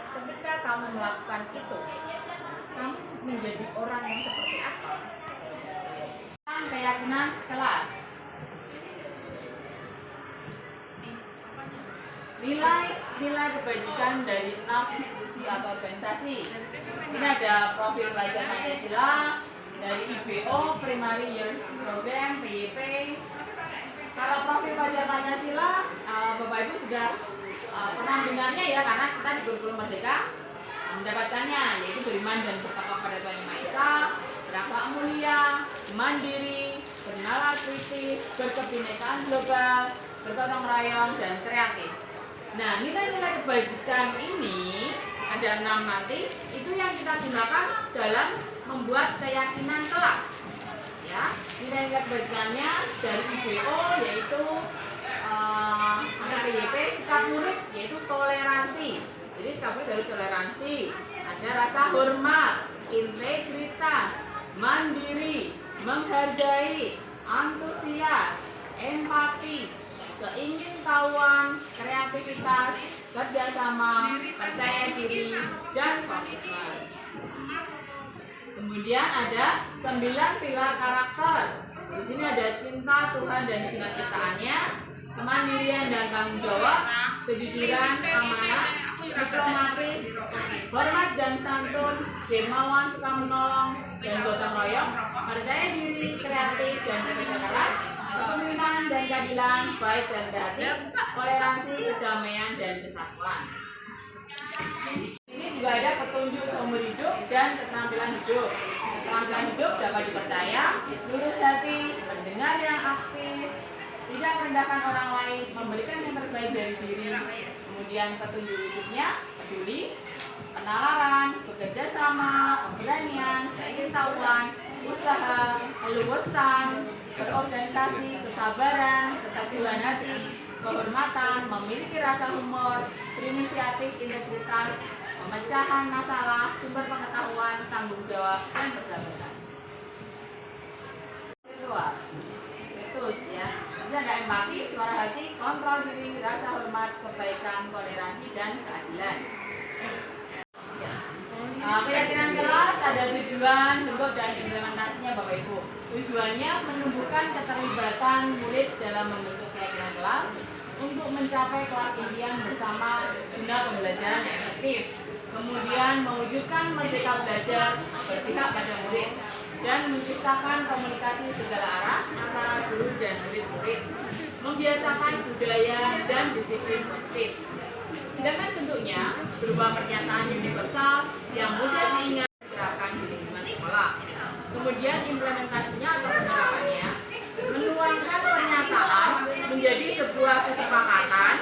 Ketika kamu melakukan itu, kamu menjadi orang yang seperti apa? Keyakinan kelas. Nilai kebajikan dari 6 institusi atau organisasi. Ini ada profil pelajar Pancasila dari IBO, Primary Years Program, PYP. Kalau profil pelajar Pancasila, Bapak Ibu sudah pernah dengarnya ya, karena kita di Kurikulum Merdeka mendapatkannya, yaitu beriman dan bertakwa pada Tuhan Yang Maha Esa, berakhlak mulia, mandiri, bernalar kritis, berkebinekaan global, bergotong royong, dan kreatif. Nah, nilai-nilai kebajikan ini ada 6 nanti, itu yang kita gunakan dalam membuat keyakinan kelas. Ya, nilai-nilai kebajikannya dari IBO yaitu ada PYP, sikap murid yaitu toleransi. Jadi sikap murid dari toleransi, ada rasa hormat, integritas, mandiri, menghargai, antusias, empati, keingintahuan, kreativitas, kerjasama, percaya diri, dan komitmen. Kemudian ada 9 pilar karakter. Di sini ada cinta Tuhan dan segala ciptaannya, kemandirian dan tanggung jawab, kejujuran, amanah, diplomatis, hormat dan santun, dermawan, suka menolong, dan gotong royong, percaya diri, kreatif, dan bekerja keras, kepemimpinan dan keadilan, baik dan hati, toleransi, kedamaian, dan kesatuan. Ini juga ada petunjuk seumur hidup dan keterampilan hidup. Keterampilan hidup dapat dipercaya, lurus hati, mendengar yang aktif, tidak merendahkan orang lain, memberikan yang terbaik dari diri. Kemudian petunjuk hidupnya, peduli, penalaran, bekerja sama, pemberanian, keingintahuan, usaha, keluasan, berorganisasi, kesabaran, keteguhan hati, kehormatan, memiliki rasa humor, berinisiatif, integritas, pemecahan masalah, sumber pengetahuan, tanggung jawab, dan persahabatan. Kedua, etos ya. Ini ada empati, suara hati, kontrol diri, rasa hormat, kebaikan, toleransi, dan keadilan. Ya. Keyakinan kelas ada tujuan, bentuk, dan implementasinya Bapak Ibu. Tujuannya menumbuhkan keterlibatan murid dalam membentuk keyakinan kelas untuk mencapai kelas impian bersama guna pembelajaran yang efektif. Kemudian mewujudkan merdeka belajar berpihak pada murid dan menciptakan komunikasi segala arah antara guru dan murid-murid, membiasakan budaya dan disiplin positif. Sedangkan bentuknya berupa pernyataan universal yang mudah diingat diterapkan di lingkungan sekolah. Kemudian implementasinya atau penerapannya menuangkan pernyataan menjadi sebuah kesepakatan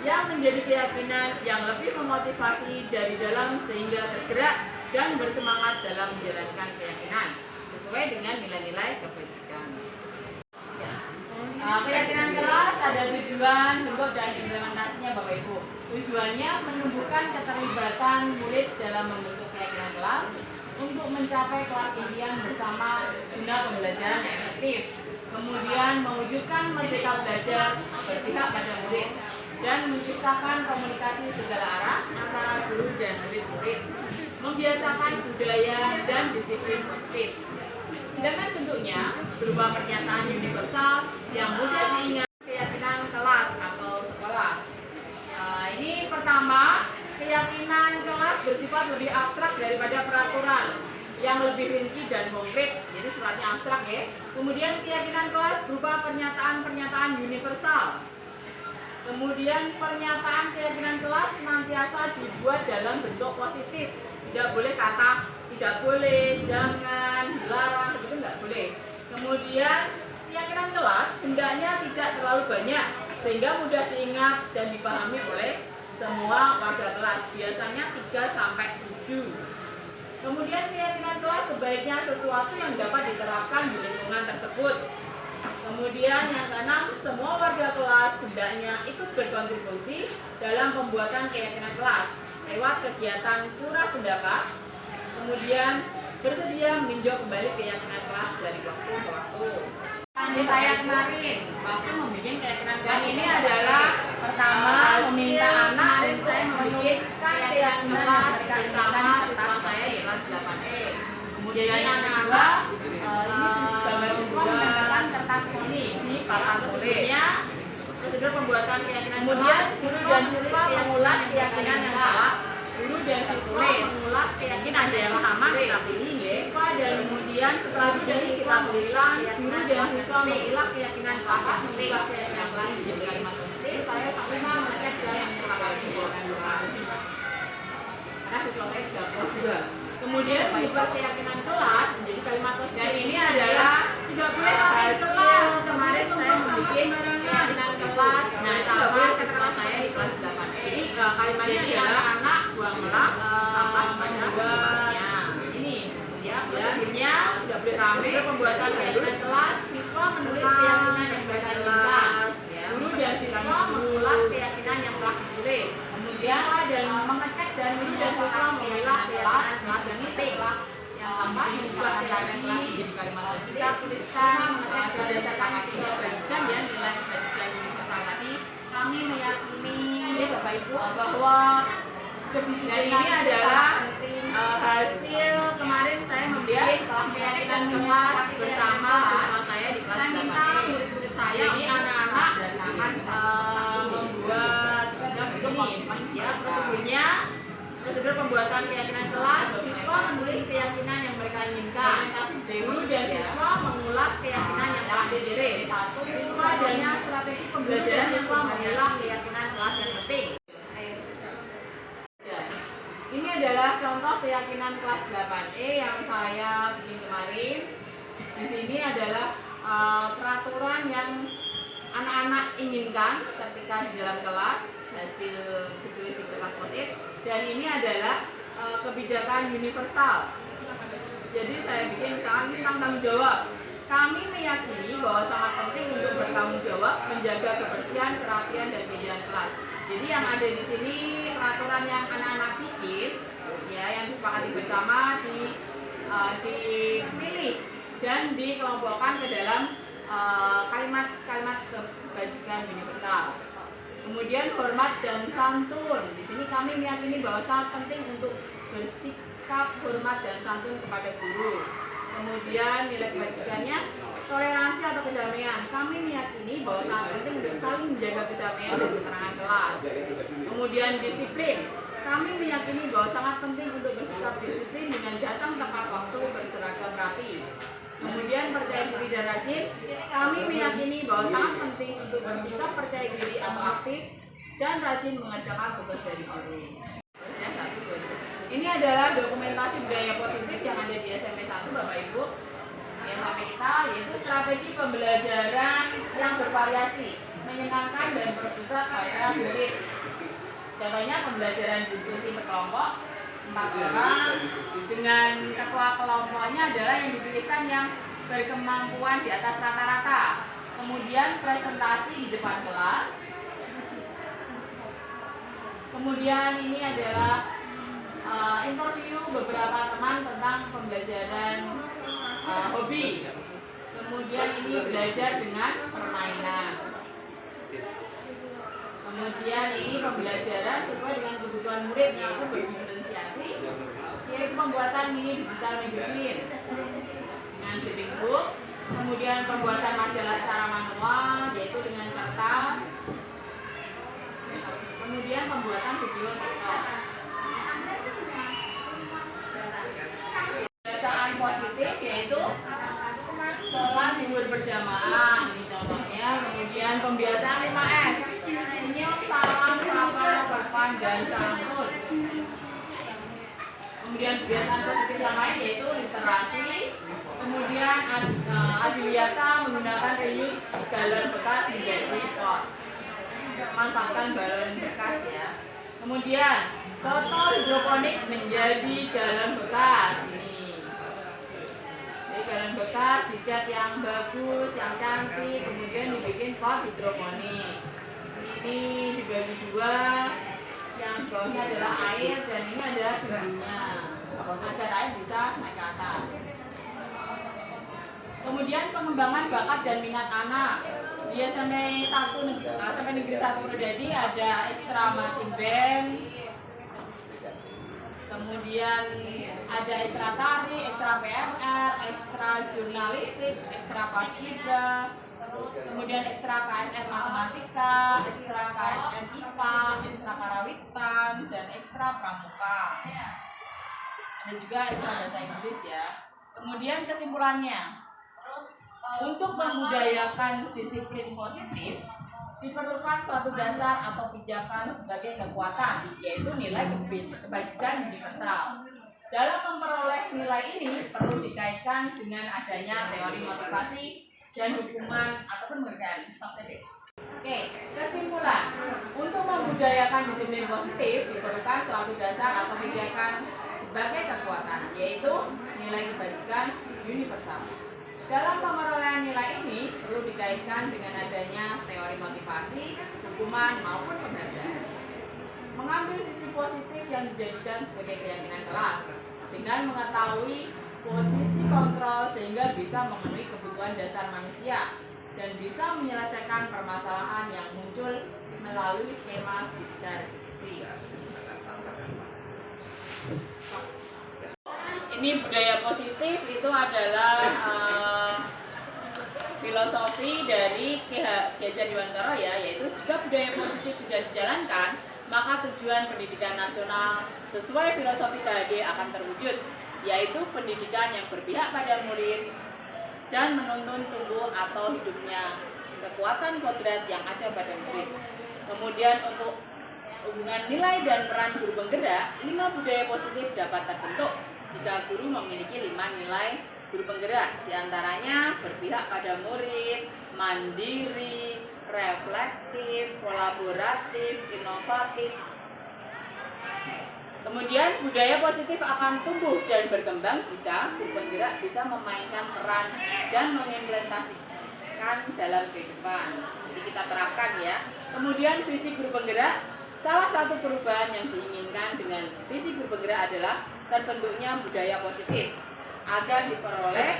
yang menjadi keyakinan yang lebih memotivasi dari dalam sehingga bergerak dan bersemangat dalam menjalankan keyakinan sesuai dengan nilai-nilai kebajikan. Ya. Keyakinan kelas ada tujuan, bentuk, dan implementasinya Bapak Ibu. Tujuannya menumbuhkan keterlibatan murid dalam membentuk keyakinan kelas untuk mencapai kelas impian bersama guna pembelajaran yang efektif. Kemudian mewujudkan merdeka belajar berpihak pada murid dan menciptakan komunikasi segala arah antara guru dan murid-murid, membiasakan budaya dan disiplin positif. Sedangkan bentuknya berupa pernyataan universal yang mudah diingat, keyakinan kelas atau sekolah. Ini pertama, keyakinan kelas bersifat lebih abstrak daripada peraturan yang lebih rinci dan konkret, jadi sifatnya abstrak ya. Kemudian keyakinan kelas berupa pernyataan-pernyataan universal. Kemudian pernyataan keyakinan kelas senantiasa dibuat dalam bentuk positif. Tidak boleh kata tidak boleh, jangan, dilarang, begitu nggak boleh. Kemudian keyakinan kelas hendaknya tidak terlalu banyak sehingga mudah diingat dan dipahami oleh semua warga kelas, biasanya 3 sampai 7. Kemudian keyakinan kelas sebaiknya sesuatu yang dapat diterapkan di lingkungan tersebut. Kemudian yang keenam, semua warga kelas hendaknya ikut berkontribusi dalam pembuatan keyakinan kelas lewat kegiatan curah pendapat. Kemudian bersedia meninjau kembali keyakinan kelas dari waktu ke waktu. Saya kemarin waktu membuat keyakinan kelas ini adalah pertama meminta anak dan saya membuat keyakinan kelas bersama siswa saya di kelas 8E. Kemudian yang kedua, ini gambar siswa menggunakan kertas poni di papan tulisnya prosedur pembuatan keyakinan. Kemudian guru dan siswa mengulas keyakinan yang salah. Guru dan siswa mengulas keyakinan yang sama kita pilih, siswa dan kemudian setelah itu dari kita tuliskan guru dan siswa mengulas keyakinan salah, mengulas keyakinan kelas menjadi kalimat positif. Saya tak lupa mengecek yang terkait karena siswa saya sudah kedua. Kemudian mengubah keyakinan kelas menjadi kalimat positif. Dan ini adalah tidak boleh pakai kelas. Kemarin saya membuat keyakinan kelas bersama siswa saya di kelas 8E. Jadi kalimatnya adalah anak buang melak sampah pada tempatnya. Ini ya, akhirnya tidak boleh rame. Pembuatan keyakinan kelas, siswa menulis keyakinan yang mereka inginkan. Guru dan siswa mengulas keyakinan yang telah ditulis. Kemudian dan mengecek dan guru dan siswa memilah kelas dan setelah yang sampah diubah keyakinan kelas menjadi kalimat positif. Kita tuliskan mengecek berdasarkan kajian ya nilai kajian universal tadi. Kami meyakini Bapak Ibu bahwa kedisiplinan ini adalah hasil kemarin saya membuat keyakinan kelas bersama siswa saya di kelas 8E. Murid-murid saya, jadi anak-anak akan membuat ini ya prosedurnya. Prosedur pembuatan keyakinan kelas, siswa menulis keyakinan yang mereka inginkan. Guru dan siswa mengulas keyakinan yang telah ditulis. Siswa dan strategi pembelajaran siswa mengulang keyakinan kelas yang penting. Ini adalah contoh keyakinan kelas 8E yang saya bikin kemarin. Di sini adalah peraturan yang anak-anak inginkan ketika di dalam kelas, hasil ditulis di kelas motif. Dan ini adalah kebijakan universal. Jadi saya bikin misalkan ini tentang tanggung jawab. Kami meyakini bahwa sangat penting untuk bertanggung jawab menjaga kebersihan, kerapian, dan kegiatan kelas. Jadi yang ada di sini peraturan yang anak-anak bikin, ya yang disepakati bersama dipilih dan dikelompokkan ke dalam kalimat-kalimat kebajikan universal. Kemudian hormat dan santun. Di sini kami meyakini bahwa sangat penting untuk bersikap hormat dan santun kepada guru. Kemudian nilai kebajikannya toleransi atau kedamaian. Kami meyakini bahwa sangat penting untuk saling menjaga kedamaian dan ketenangan kelas. Kemudian disiplin. Kami meyakini bahwa sangat penting untuk bersikap disiplin dengan datang tepat waktu, berseragam rapi. Kemudian percaya diri dan rajin, kami meyakini bahwa sangat penting untuk bersikap percaya diri atau aktif dan rajin mengerjakan tugas dari guru. Ini adalah dokumentasi budaya positif yang ada di SMP 1 Bapak Ibu. Yang kami kita yaitu strategi pembelajaran yang bervariasi, menyenangkan dan berpusat pada murid. Contohnya pembelajaran diskusi berkelompok 4 orang dengan ketua kelompoknya adalah yang dipilihkan yang berkemampuan di atas rata-rata. kemudian presentasi di depan kelas, kemudian ini adalah interview beberapa teman tentang pembelajaran hobi, kemudian ini belajar dengan permainan, kemudian ini pembelajaran sesuai dengan kebutuhan murid yaitu berdiferensiasi, yaitu pembuatan mini digital magazine dengan bidding book, kemudian pembuatan majalah secara manual yaitu dengan kertas, kemudian pembuatan video TikTok. Kebiasaan positif yaitu sholat zuhur berjamaah, ini contohnya, kemudian pembiasaan 5S, senyum, salam, sapa, sopan, dan santun. Kemudian kebiasaan positif yang lain yaitu literasi, kemudian adiwiyata menggunakan reuse galon bekas menjadi pot, memanfaatkan balon bekas ya. Kemudian botol hidroponik menjadi galon bekas ini. Jadi galon bekas dicat yang bagus, yang cantik, kemudian dibikin pot hidroponik. Ini dibagi dua, yang bawahnya adalah air dan ini adalah sumbernya agar air bisa naik ke atas. Kemudian pengembangan bakat dan minat anak. Dia sampai negeri 1 Prodadi ada ekstra marching band, kemudian ada ekstra tari, ekstra PMR, ekstra jurnalistik, ekstra paskibra, kemudian ekstra KSN matematika, ekstra KSN IPA, ekstra karawitan, dan ekstra pramuka. Ada juga ekstra bahasa Inggris ya. Kemudian kesimpulannya, untuk membudayakan disiplin positif diperlukan suatu dasar atau pijakan sebagai kekuatan, yaitu nilai kebajikan universal. Dalam memperoleh nilai ini perlu dikaitkan dengan adanya teori motivasi dan hukuman ataupun penghargaan. Oke, kesimpulan. Untuk membudayakan disiplin positif diperlukan suatu dasar atau pijakan sebagai kekuatan, yaitu nilai kebajikan universal. Dalam pemerolehan nilai ini perlu dikaitkan dengan adanya teori motivasi, hukuman maupun penghargaan. Mengambil sisi positif yang dijadikan sebagai keyakinan kelas dengan mengetahui posisi kontrol sehingga bisa memenuhi kebutuhan dasar manusia dan bisa menyelesaikan permasalahan yang muncul melalui skema segitiga restitusi. Ini budaya positif itu adalah filosofi dari Ki Hajar Dewantara ya, yaitu jika budaya positif sudah dijalankan, maka tujuan pendidikan nasional sesuai filosofi KHD akan terwujud, yaitu pendidikan yang berpihak pada murid dan menuntun tumbuh atau hidupnya kekuatan kodrat yang ada pada murid. Kemudian untuk hubungan nilai dan peran guru penggerak, 5 budaya positif dapat terbentuk jika guru memiliki 5 nilai guru penggerak, diantaranya berpihak pada murid, mandiri, reflektif, kolaboratif, inovatif. Kemudian budaya positif akan tumbuh dan berkembang jika guru penggerak bisa memainkan peran dan mengimplementasikan dalam kehidupan. Jadi kita terapkan ya. Kemudian visi guru penggerak, salah satu perubahan yang diinginkan dengan visi guru penggerak adalah terbentuknya budaya positif agar diperoleh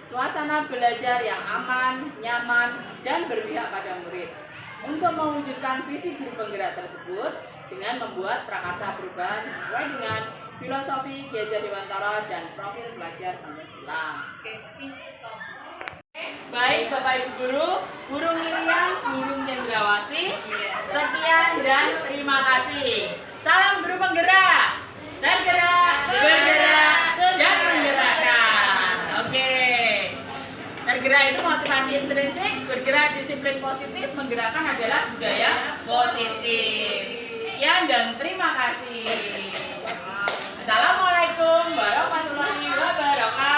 suasana belajar yang aman, nyaman, dan berpihak pada murid. Untuk mewujudkan visi guru penggerak tersebut dengan membuat prakarsa perubahan sesuai dengan filosofi Ki Hajar Dewantara dan profil pelajar Pancasila. Oke, visi stop. Baik Bapak Ibu Guru, Guru Miriam, Guru Cendrawasih, sekian dan terima kasih. Salam guru penggerak, tergerak, bergerak, dan menggerakkan. Oke, tergerak itu motivasi intrinsik, bergerak disiplin positif, menggerakkan adalah budaya positif. Sekian dan terima kasih. Assalamualaikum warahmatullahi wabarakatuh.